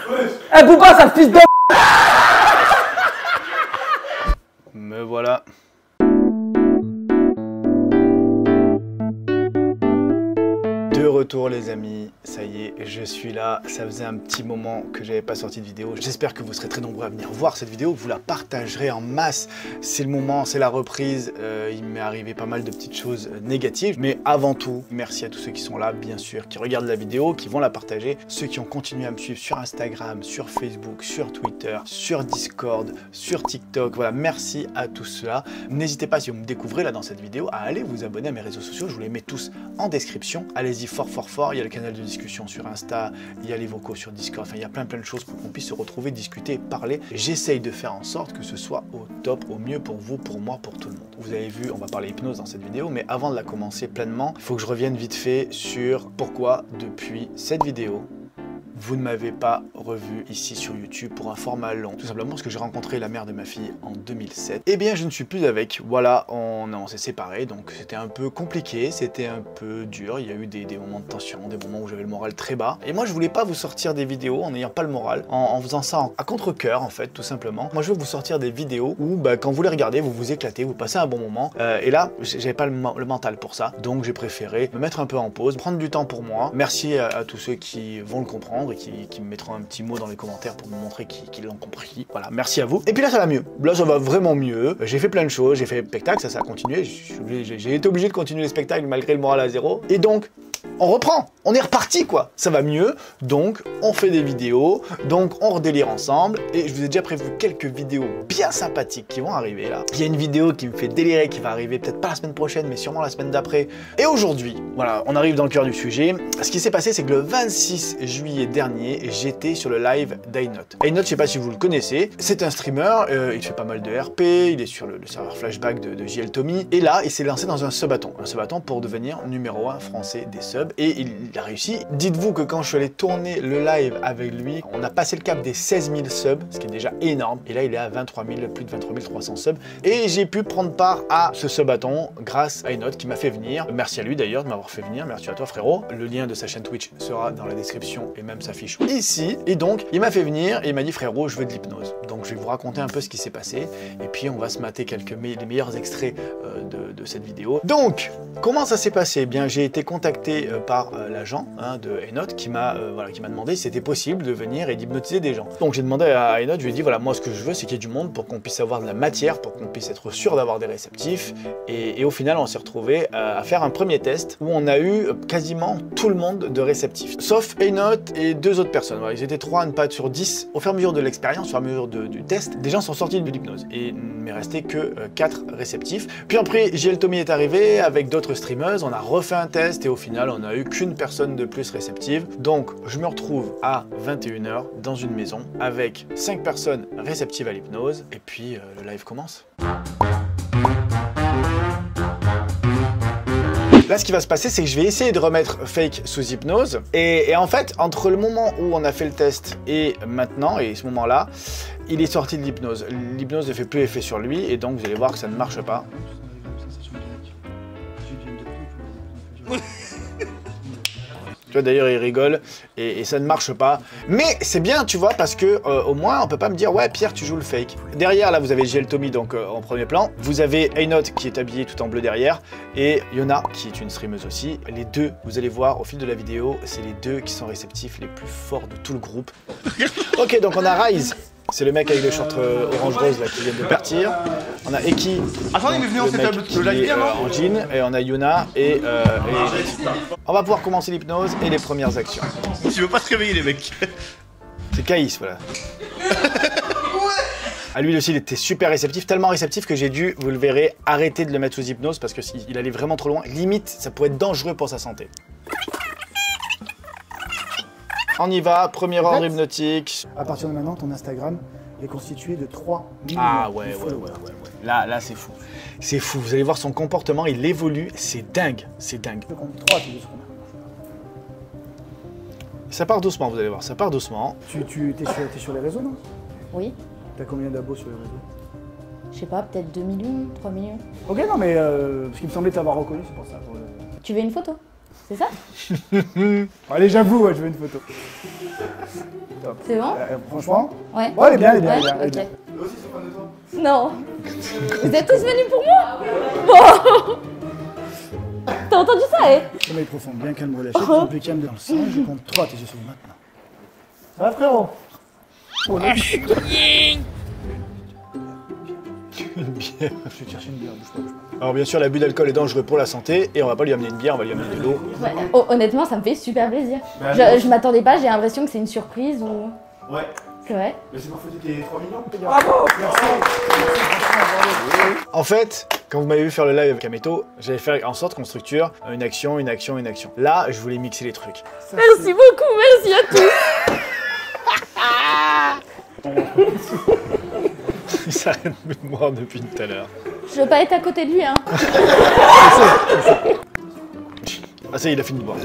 Eh Bouba, ça fils de... Me voilà. De retour les amis, ça y est, je suis là. Ça faisait un petit moment que j'avais pas sorti de vidéo. J'espère que vous serez très nombreux à venir voir cette vidéo, que vous la partagerez en masse. C'est le moment, c'est la reprise. Il m'est arrivé pas mal de petites choses négatives. Mais avant tout, merci à tous ceux qui sont là, bien sûr, qui regardent la vidéo, qui vont la partager. Ceux qui ont continué à me suivre sur Instagram, sur Facebook, sur Twitter, sur Discord, sur TikTok. Voilà, merci à tous ceux-là. N'hésitez pas, si vous me découvrez là dans cette vidéo, à aller vous abonner à mes réseaux sociaux. Je vous les mets tous en description. Allez-y fort, il y a le canal de discussion sur Insta, il y a les vocaux sur Discord, enfin il y a plein de choses pour qu'on puisse se retrouver, discuter, parler. J'essaye de faire en sorte que ce soit au top, au mieux pour vous, pour moi, pour tout le monde. Vous avez vu, on va parler hypnose dans cette vidéo, mais avant de la commencer pleinement, il faut que je revienne vite fait sur pourquoi depuis cette vidéo, vous ne m'avez pas revu ici sur YouTube pour un format long. Tout simplement parce que j'ai rencontré la mère de ma fille en 2007. Eh bien, je ne suis plus avec. Voilà, on s'est séparés, donc c'était un peu compliqué, c'était un peu dur. Il y a eu des moments de tension, des moments où j'avais le moral très bas. Et moi, je voulais pas vous sortir des vidéos en n'ayant pas le moral, en faisant ça à contre-cœur, en fait, tout simplement. Moi, je veux vous sortir des vidéos où, quand vous les regardez, vous vous éclatez, vous passez un bon moment. Et là, j'avais pas le mental pour ça, donc j'ai préféré me mettre un peu en pause, prendre du temps pour moi. Merci à tous ceux qui vont le comprendre et qui me mettront un petit mot dans les commentaires pour me montrer qu'ils l'ont compris. Voilà, merci à vous. Et puis là, ça va mieux. Là, ça va vraiment mieux. J'ai fait plein de choses. J'ai fait spectacle, ça a continué. J'ai été obligé de continuer les spectacles malgré le moral à zéro. Et donc, on reprend, on est reparti quoi, ça va mieux, donc on fait des vidéos, donc on redélire ensemble, et je vous ai déjà prévu quelques vidéos bien sympathiques qui vont arriver là. Il y a une vidéo qui me fait délirer, qui va arriver peut-être pas la semaine prochaine, mais sûrement la semaine d'après. Et aujourd'hui, voilà, on arrive dans le cœur du sujet. Ce qui s'est passé, c'est que le 26 juillet dernier, j'étais sur le live d'Ainote. Ainote, je sais pas si vous le connaissez, c'est un streamer, il fait pas mal de RP, il est sur le serveur Flashback de JL Tommy, et là, il s'est lancé dans un subathon pour devenir numéro 1 français des subs, et il a réussi. Dites-vous que quand je suis allé tourner le live avec lui, on a passé le cap des 16 000 subs, ce qui est déjà énorme, et là il est à 23 000, plus de 23 300 subs, et j'ai pu prendre part à ce subathon grâce à Ainote qui m'a fait venir. Merci à lui d'ailleurs de m'avoir fait venir, merci à toi frérot. Le lien de sa chaîne Twitch sera dans la description et même s'affiche ici, et donc il m'a fait venir et il m'a dit frérot, je veux de l'hypnose. Donc je vais vous raconter un peu ce qui s'est passé, et puis on va se mater les meilleurs extraits de cette vidéo. Donc, comment ça s'est passé? Eh bien, j'ai été contacté par l'agent de Ainote qui m'a demandé si c'était possible de venir et d'hypnotiser des gens. Donc j'ai demandé à Ainote, je lui ai dit voilà, moi ce que je veux c'est qu'il y ait du monde pour qu'on puisse avoir de la matière, pour qu'on puisse être sûr d'avoir des réceptifs, et au final on s'est retrouvé à faire un premier test où on a eu quasiment tout le monde de réceptifs, sauf Ainote et 2 autres personnes. Voilà, ils étaient 3 à ne pas être sur 10. Au fur et à mesure de l'expérience, au fur et à mesure du test, des gens sont sortis de l'hypnose et il ne m'est resté que 4 réceptifs. Puis après JL Tommy est arrivé avec d'autres streameuses, on a refait un test et au final on a eu qu'une personne de plus réceptive. Donc je me retrouve à 21 h dans une maison avec 5 personnes réceptives à l'hypnose, et puis le live commence. Là, ce qui va se passer, c'est que je vais essayer de remettre Fake sous hypnose. Et en fait, entre le moment où on a fait le test et maintenant, et ce moment-là, il est sorti de l'hypnose. L'hypnose ne fait plus effet sur lui, et donc vous allez voir que ça ne marche pas. Tu vois, d'ailleurs il rigole et ça ne marche pas, mais c'est bien, tu vois, parce que au moins on peut pas me dire ouais Pierre tu joues le fake. Derrière là vous avez JL Tommy donc en premier plan, vous avez Ainote qui est habillé tout en bleu derrière, et Yona qui est une streameuse aussi. Les deux, vous allez voir au fil de la vidéo, c'est les deux qui sont réceptifs les plus forts de tout le groupe. Ok, donc on a Rise, c'est le mec avec le short orange-rose là qui vient de partir. On a Eki, attendez, mais venez en le mec qui est en jean, et on a Yuna et on va pouvoir commencer l'hypnose et les premières actions. Tu veux pas te réveiller les mecs? C'est Caïs, voilà. À lui aussi, il était super réceptif, tellement réceptif que j'ai dû, vous le verrez, arrêter de le mettre sous hypnose parce qu'il allait vraiment trop loin. Limite, ça pouvait être dangereux pour sa santé. On y va, premier ordre hypnotique. À partir de maintenant, ton Instagram est constitué de 3 millions Ah de ouais. followers. Là c'est fou. C'est fou, vous allez voir son comportement, il évolue, c'est dingue, c'est dingue. 3, tu dis ce qu'on a. Ça part doucement, vous allez voir, ça part doucement. T'es sur les réseaux, non? Oui. T'as combien d'abos sur les réseaux? Je sais pas, peut-être 2 millions, 3 millions. Ok, non mais parce qu'il me semblait t'avoir reconnu, c'est pour ça. Tu veux une photo? C'est ça? Allez, j'avoue, je veux une photo. C'est bon? Franchement? Ouais. Ouais, elle est bien, elle est bien. Ouais, elle est bien, elle est ok. bien. Eux aussi sont fans de toi. Non. Vous êtes tous venus pour moi? Bon. T'as entendu ça, eh? Sommeil profond, bien calme, relâché, un peu calme dans le sang. Je compte 3, tes yeux sur maintenant. Ça va, frérot? Une bière. Je vais te chercher une bière, bouge pas, bouge pas. Alors bien sûr, l'abus d'alcool est dangereux pour la santé et on va pas lui amener une bière, on va lui amener de l'eau. Ouais, honnêtement, ça me fait super plaisir. Bah, Je m'attendais pas, j'ai l'impression que c'est une surprise ou... Ouais. C'est vrai? Mais c'est pour fêter tes 3 millions. En fait, quand vous m'avez vu faire le live avec Kameto, j'avais fait en sorte qu'on structure une action, une action, une action. Là, je voulais mixer les trucs. Ça, Merci beaucoup, merci à tous. Il s'arrête de boire depuis tout à l'heure. Je veux pas être à côté de lui, hein. Ah ça y est, il a fini de boire.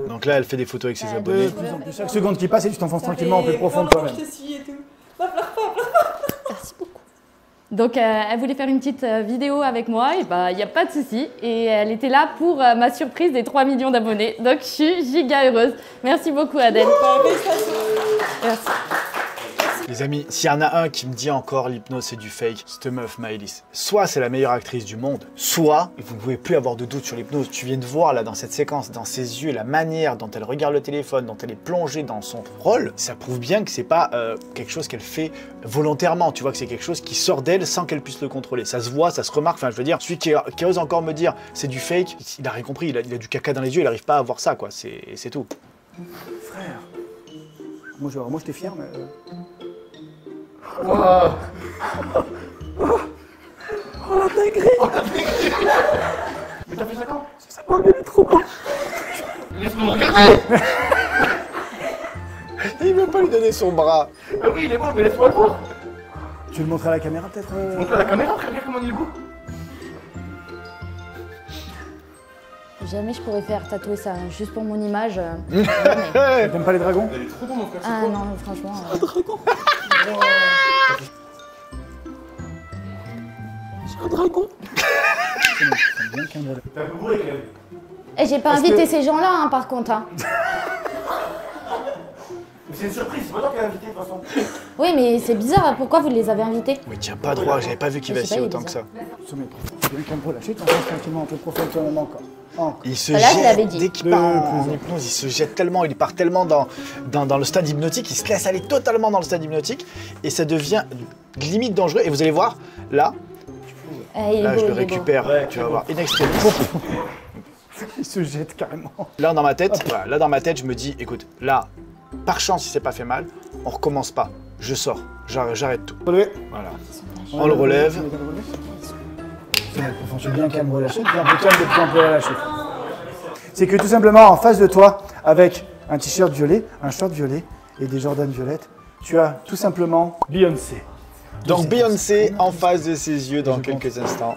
Donc là, elle fait des photos avec ses abonnés. de plus en plus. Chaque seconde qui passe et tu t'enfonces tranquillement un peu profond de toi-même. Merci beaucoup. Donc, elle voulait faire une petite vidéo avec moi, et bah, il n'y a pas de souci. Et elle était là pour ma surprise des 3 millions d'abonnés. Donc, je suis giga heureuse. Merci beaucoup, Adèle. Merci. Les amis, s'il y en a un qui me dit encore l'hypnose c'est du fake, cette meuf Maëlys. Soit c'est la meilleure actrice du monde, soit vous ne pouvez plus avoir de doute sur l'hypnose. Tu viens de voir là dans cette séquence, dans ses yeux, la manière dont elle regarde le téléphone, dont elle est plongée dans son rôle, ça prouve bien que c'est pas quelque chose qu'elle fait volontairement. Tu vois que c'est quelque chose qui sort d'elle sans qu'elle puisse le contrôler. Ça se voit, ça se remarque. Enfin, je veux dire, celui qui ose encore me dire c'est du fake, il a rien compris. Il a du caca dans les yeux, il n'arrive pas à voir ça, quoi. C'est tout. Frère. Moi, j'étais fier, mais... Oh la dinguerie. Mais t'as fait ça quand? Ça va, elle est trop bonne. Laisse-moi me regarder. Il veut pas lui donner son bras. Ah oui, il est bon, mais laisse-moi le voir. Tu veux le montrer à la caméra, peut-être Montre à la caméra, très bien comment il est beau. Jamais je pourrais faire tatouer ça, juste pour mon image. Jamais. T'aimes pas les dragons? Elle est trop bon, mon frère. Ah non, franchement. Un dragon. C'est un dragon. C'est bien qu'un drôle. T'es un peu bourré quand même. Et j'ai pas Parce invité que- ces gens-là, hein, par contre. Hein. Mais c'est une surprise, c'est pas toi qui l'as invité de toute façon. Oui, mais c'est bizarre, pourquoi vous les avez invités? Oui, tiens pas droit, j'avais pas vu qu'il Je va sais si pas, il est autant que ça. Sommeil profond, bien qu'un relâché, tu t'enfonces tranquillement un peu profond de toi-même encore. Encore. Il se Là, je l'avais jette, dit. dès qu'il part en hypnose, il se jette tellement, il part tellement dans le stade hypnotique, il se laisse aller totalement dans le stade hypnotique, et ça devient limite dangereux. Et vous allez voir, là, Il est là beau, je le il est beau. récupère, tu vas voir, in extremis. Il se jette carrément. Là dans ma tête, voilà, là dans ma tête, je me dis, écoute, là, par chance, il s'est pas fait mal, on recommence pas, je sors, j'arrête tout. Relevé. Voilà. On le relève. Sommeil profond, tu es bien calme, relâché, tu es un peu calme depuis un peu relâché. C'est que tout simplement, en face de toi, avec un t-shirt violet, un short violet et des Jordan violettes, tu as tout simplement Beyoncé. Donc Beyoncé en face de ses yeux dans quelques instants.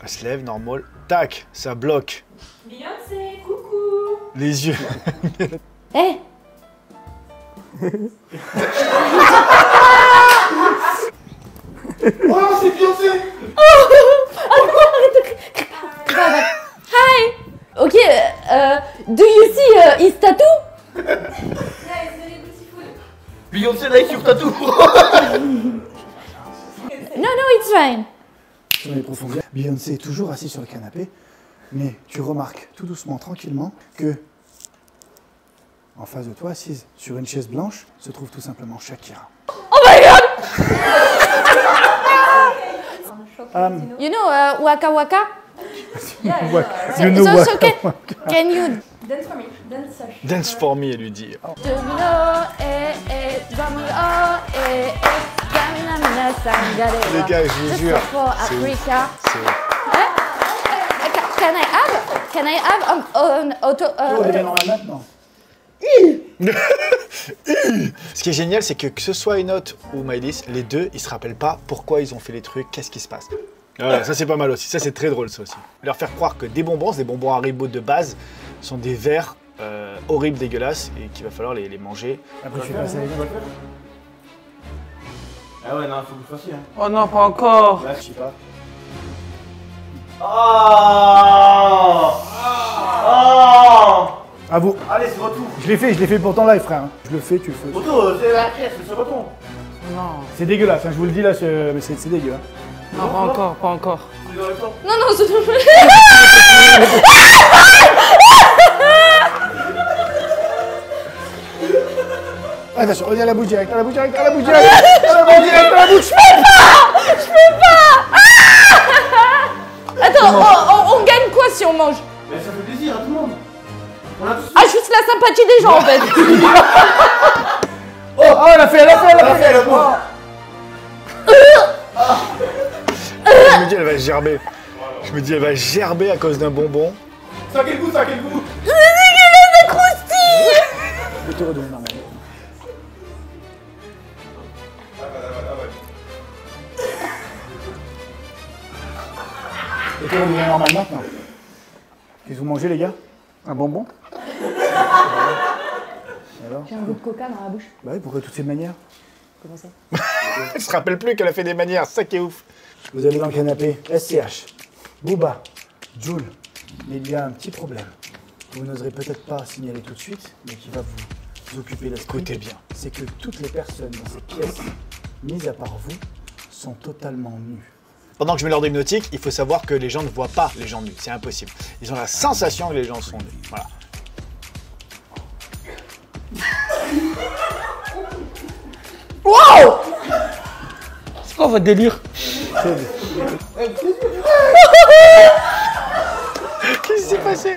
Elle se lève, normal. Tac, ça bloque. Beyoncé, coucou. Les yeux. Eh, Oh, c'est Beyoncé. hi. Ok, do you see his tattoo? Yeah, it's very beautiful. Beyoncé like your tattoo. No, it's fine. Sommeil profond. Beyoncé est toujours assise sur le canapé, mais tu remarques tout doucement, tranquillement, que en face de toi, assise sur une chaise blanche, se trouve tout simplement Shakira. Oh my god! You know Waka Waka? Yeah, yeah. You know so, what? so can you Dance for me. Dance. Dance for me, elle lui dit. Les gars, je vous jure, For c'est ouf. Africa. C'est Can I have an auto? Oh, elle est normale maintenant. Ce qui est génial, c'est que ce soit Enoch ou Maëlys, les deux, ils se rappellent pas pourquoi ils ont fait les trucs, qu'est-ce qui se passe. Voilà, ça c'est pas mal aussi, ça c'est très drôle ça aussi. Leur faire croire que des bonbons, c'est des bonbons Haribo de base, sont des vers horribles, dégueulasses, et qu'il va falloir les manger. Après, je suis passé avec Ah ouais, non, faut que vous fassiez. Hein. Oh non, pas encore. là, je sais pas. Oh. Oh. À vous. Allez, c'est retour. Je l'ai fait pour ton live, frère. Je le fais, tu le fais. Retour, c'est la pièce, c'est retour. Non, C'est dégueulasse, hein, je vous le dis là, mais c'est dégueu. Hein. non, pas encore, pas encore. Non, non, c'est tout. Attention, on est à la bouche directe, à la bouche directe, à la bouche directe, à la bouche directe, à la bouche. Attends, on gagne quoi si on mange? Mais ça fait plaisir à tout le monde. On a tous. Ah, juste la sympathie des gens en fait. Oh, elle a fait, elle a fait, elle a fait. le bon. Je me dis, elle va gerber. Je me dis, elle va gerber à cause d'un bonbon. Ça a quel goût, ça a quel goût? Je vais te redonner normal. Je vais te redonner normal maintenant. Qu'est-ce que vous mangez, les gars? Un bonbon? Alors? J'ai un goût de coca dans la bouche. Bah oui, pourquoi toutes ces manières? Comment ça? Elle se rappelle plus qu'elle a fait des manières, c'est ça qui est ouf. Vous allez dans le canapé, SCH, Booba, Jul. Mais il y a un petit problème. Vous n'oserez peut-être pas signaler tout de suite, mais qui va vous occuper l'esprit. Écoutez bien. C'est que toutes les personnes dans cette pièce, mis à part vous, sont totalement nues. Pendant que je mets l'ordre hypnotique, il faut savoir que les gens ne voient pas les gens nus, c'est impossible. Ils ont la sensation que les gens sont nus. Voilà. Wow! C'est quoi votre délire? Qu'est-ce qui s'est passé?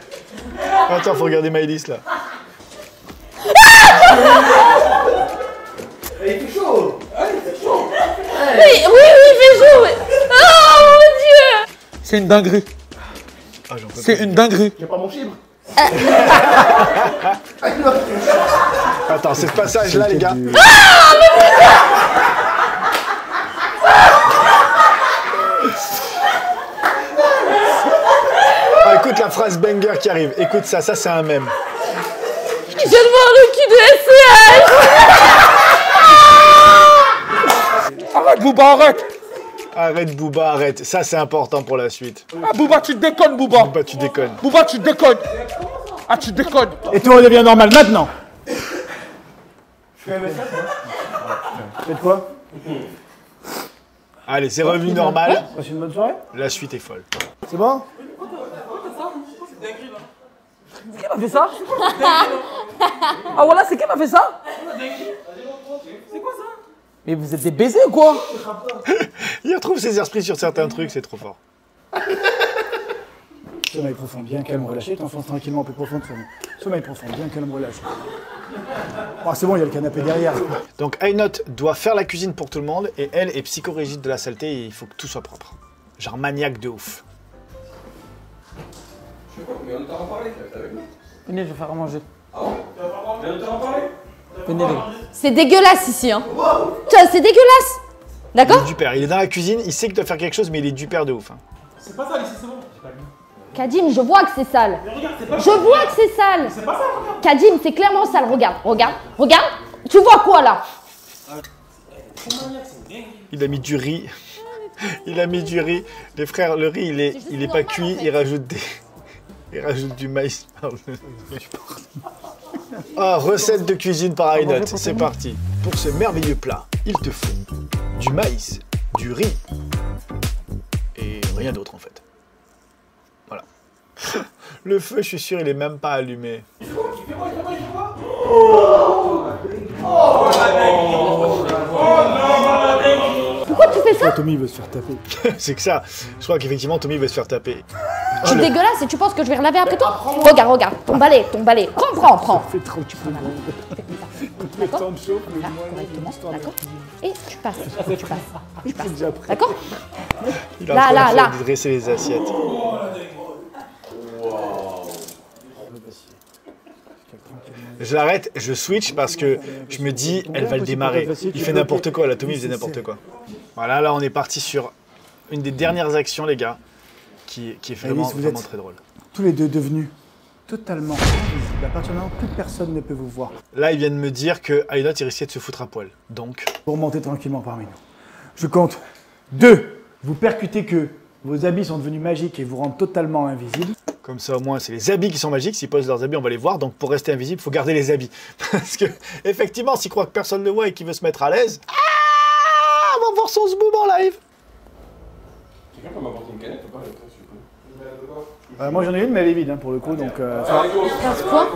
Attends, faut regarder Maëlys là. Il fait chaud. Oui, il fait chaud. Oui. Oh mon dieu! C'est une dinguerie. Ah, j'en peux C'est plus. une dinguerie. J'ai pas mon chibre. Attends, c'est ce passage là, les gars. Ah, écoute la phrase banger qui arrive. Écoute ça, ça c'est un mème. Je viens de voir le cul de SCH. Arrête, Booba, arrête. Arrête Booba, arrête. Ça c'est important pour la suite. Ah, Booba, tu déconnes, Booba. Booba, tu déconnes. Booba, tu déconnes. Ah, tu déconnes. Et tout redevient normal maintenant. Faites quoi? Allez, c'est revenu normal. Passez une bonne soirée? La suite est folle. C'est bon? Qui m'a fait ça? Ah, voilà, c'est qui m'a fait ça? Mais vous êtes des baisers ou quoi? Il retrouve ses esprits sur certains trucs, c'est trop fort. Sommeil profond, bien calme, relâché. T'enfonces tranquillement un peu profond de sommeil. Sommeil profond, bien calme, relâché. Oh, c'est bon, il y a le canapé derrière. Donc Aynot doit faire la cuisine pour tout le monde et elle est psychorigide de la saleté et il faut que tout soit propre. Genre maniaque de ouf. Mais on t'a en parlé, t'es avec nous. Venez, je vais faire à manger. Mais on t'a en parlé. Venez, les gars. C'est dégueulasse ici, hein. Tiens, c'est dégueulasse. Il est D'accord? du père, il est dans la cuisine, il sait qu'il doit faire quelque chose mais il est du père de ouf. Hein. C'est pas ça, ici, c'est bon. Kadim, je vois que c'est sale. Mais regarde, c'est pas Je vois que c'est sale. C'est pas ça, regarde. Kadim, c'est clairement sale. Regarde, regarde, regarde. Tu vois quoi là? Il a mis du riz. Il a mis du riz. Les frères, le riz il est pas cuit, il rajoute du maïs. Ah, recette de cuisine par Aynot, c'est parti. Pour ce merveilleux plat, il te faut du maïs, du riz et rien d'autre en fait. Voilà. Le feu, je suis sûr, il est même pas allumé. Pourquoi tu fais ça? Tommy veut se faire taper. C'est que ça. Je crois qu'effectivement, Tommy va se faire taper. Tu es dégueulasse et tu penses que je vais relaver après toi? Regarde, regarde. Ton balai, ton balai. Prends. Fais trop tu peux. D'accord? Temps de chauffe, le Là, moins correctement, l'histoire de- d'accord? Et tu passes. C'est déjà prêt. D'accord? Il est en Là, train là, de là. dresser les assiettes. Je l'arrête, je switch parce que je me dis, elle va le démarrer. Il fait n'importe quoi, la Tommy faisait n'importe quoi. Voilà, là on est parti sur une des dernières actions, les gars, qui est vraiment, Alice, vous vraiment êtes- très drôle. Tous les deux devenus totalement invisibles. À partir de maintenant, plus personne ne peut vous voir. Là, il vient de me dire que Aynot, il risquait de se foutre à poil. Donc, Vous remontez tranquillement parmi nous. Je compte 2. Vous percutez que vos habits sont devenus magiques et vous rendent totalement invisibles. Comme ça, au moins, c'est les habits qui sont magiques. S'ils posent leurs habits, on va les voir. Donc, pour rester invisible, il faut garder les habits. Parce que, effectivement, s'il croit que personne ne le voit et qu'il veut se mettre à l'aise, on va voir son zboob en live. Quelqu'un peut m'apporter une canette ou pas? Moi j'en ai une mais elle est vide hein, pour le coup donc ça va. Quoi?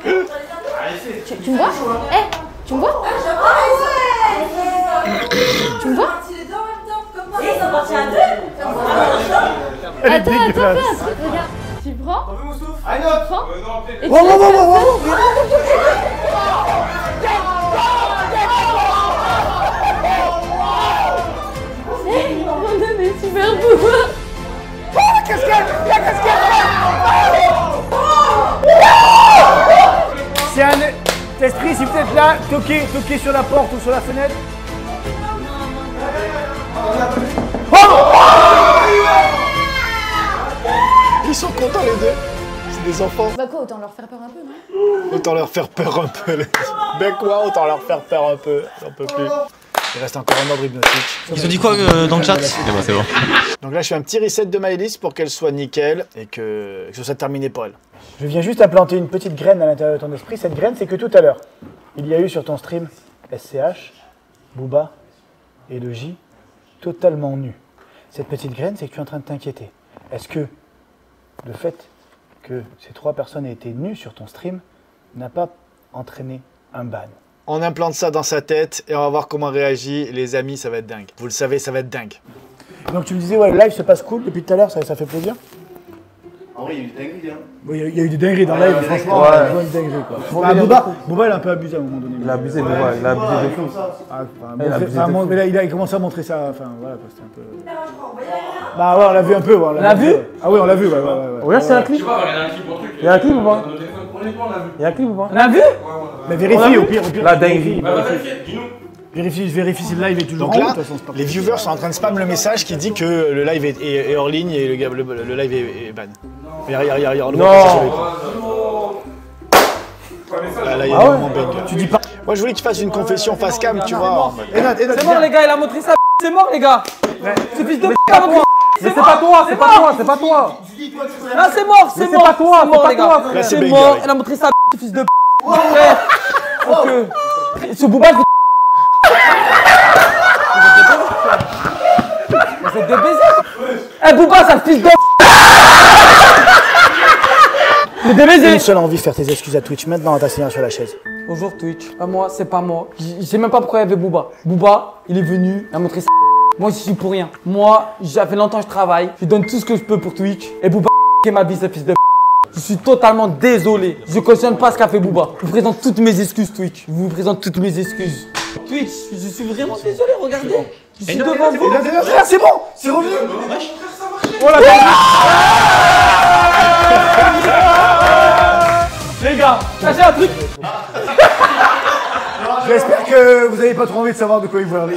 Tu me vois? Eh, tu me vois? Tu me vois? Elle est Attends, dégueulasse. fais un truc, regarde. Tu prends? Prends. Et tu Wow, wow, laisses wow, comme wow, ça. wow. Eh, on a des super pouvoirs. La casquette. C'est un esprit, si vous êtes là, toquez sur la porte ou sur la fenêtre. Ils sont contents, les deux. C'est des enfants. Bah quoi, autant leur faire peur un peu, non? Autant leur faire peur un peu. Ben quoi, autant leur faire peur un peu. J'en peux plus. Il reste encore un ordre hypnotique. Ils ont dit quoi dans le chat? C'est bon, c'est bon. Donc là, je fais un petit reset de Maëlys pour qu'elle soit nickel et que ce soit terminé pour elle. Je viens juste implanter une petite graine à l'intérieur de ton esprit. Cette graine, c'est que tout à l'heure, il y a eu sur ton stream SCH, Booba et le J totalement nus. Cette petite graine, c'est que tu es en train de t'inquiéter. Est-ce que le fait que ces 3 personnes aient été nues sur ton stream n'a pas entraîné un ban? On implante ça dans sa tête et on va voir comment réagit. Les amis, ça va être dingue. Vous le savez, ça va être dingue. Donc tu me disais, ouais, le live se passe cool depuis tout à l'heure, ça fait plaisir? En vrai, il y a eu des dingueries, hein. Bon, il y a eu des dingueries dans le live, franchement, il y a eu des dingueries, quoi. Booba, il a un peu abusé à un moment donné. Il a abusé, Booba, il a abusé de fou. Il a commencé à montrer ça, enfin voilà, c'était un peu... Bah ouais, on l'a vu un peu. On l'a vu? Ah oui, on l'a vu, ouais. Regarde, c'est un clip. Je sais pas, regarde un clip ou un truc. Il y a un clip ou pas? Dans nos téléphones, honnêtement, on l'a vu. Il y a un clip ou pas? On a vu? Mais vérifie, au pire. La dinguerie. Bah, vérifier, dis-nous. Vérifie si le live est toujours Donc en là, haut, de toute façon, c'est pas les viewers sont en train de spam le message qui dit que le live est hors ligne et le live est ban. Regarde, Non. Là, il y a un moment bang. Tu dis pas. Moi, je voulais qu'il fasse une confession face cam, tu vois. en mode- C'est mort, les gars, il a montré ça. C'est mort, les gars. Ce fils de p a montré. Mais c'est pas toi, c'est pas toi. Non, c'est mort, c'est mort. C'est pas toi, les gars. Là, c'est C'est banger. mort, il a montré ça, ce fils de p. Frère, faut que. Ce Booba, il fait. Vous êtes des baisers. Eh, Booba, ça fils de p. Mais des baisers. Une seule envie, faire tes excuses à Twitch maintenant à t'asseoir sur la chaise. Bonjour Twitch, pas moi, c'est pas moi. Je sais même pas pourquoi il y avait Booba. Booba, il est venu, il a montré ça. Moi, je suis pour rien. Moi, ça fait longtemps que je travaille, je donne tout ce que je peux pour Twitch. Et Booba, c'est ma vie, ce fils de p. Je suis totalement désolé. Je cautionne pas ce qu'a fait Booba. Je vous présente toutes mes excuses, Twitch. Je vous présente toutes mes excuses. Twitch, je suis vraiment désolé, regardez. Je suis devant vous. C'est bon, c'est revenu. Les gars, sachez un truc. J'espère que vous n'avez pas trop envie de savoir de quoi il parlait.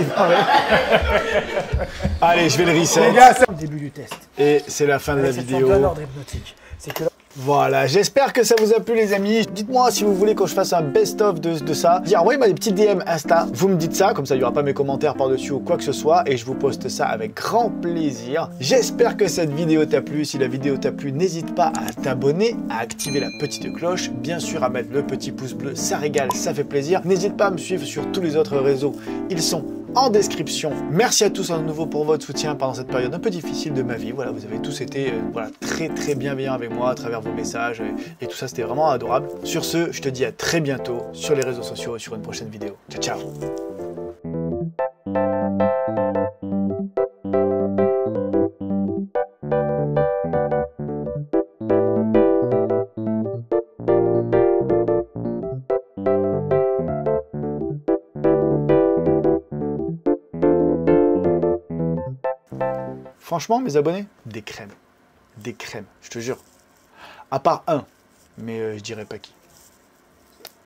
Allez, je vais le reset. Les gars, c'est le début du test. Et c'est la fin de la Cette vidéo. sorte d'ordre hypnotique. C'est que Voilà, j'espère que ça vous a plu les amis. Dites-moi si vous voulez que je fasse un best-of de ça. Envoyez-moi des petits DM Insta, vous me dites ça, comme ça il n'y aura pas mes commentaires par-dessus ou quoi que ce soit, et je vous poste ça avec grand plaisir. J'espère que cette vidéo t'a plu. Si la vidéo t'a plu, n'hésite pas à t'abonner, à activer la petite cloche, bien sûr à mettre le petit pouce bleu, ça régale, ça fait plaisir. N'hésite pas à me suivre sur tous les autres réseaux, ils sont en description. Merci à tous à nouveau pour votre soutien pendant cette période un peu difficile de ma vie. Voilà, vous avez tous été très bienveillants avec moi à travers vos messages et tout ça, c'était vraiment adorable. Sur ce, je te dis à très bientôt sur les réseaux sociaux et sur une prochaine vidéo. Ciao, ciao. Franchement, mes abonnés, des crèmes, je te jure. À part un, mais je dirais pas qui.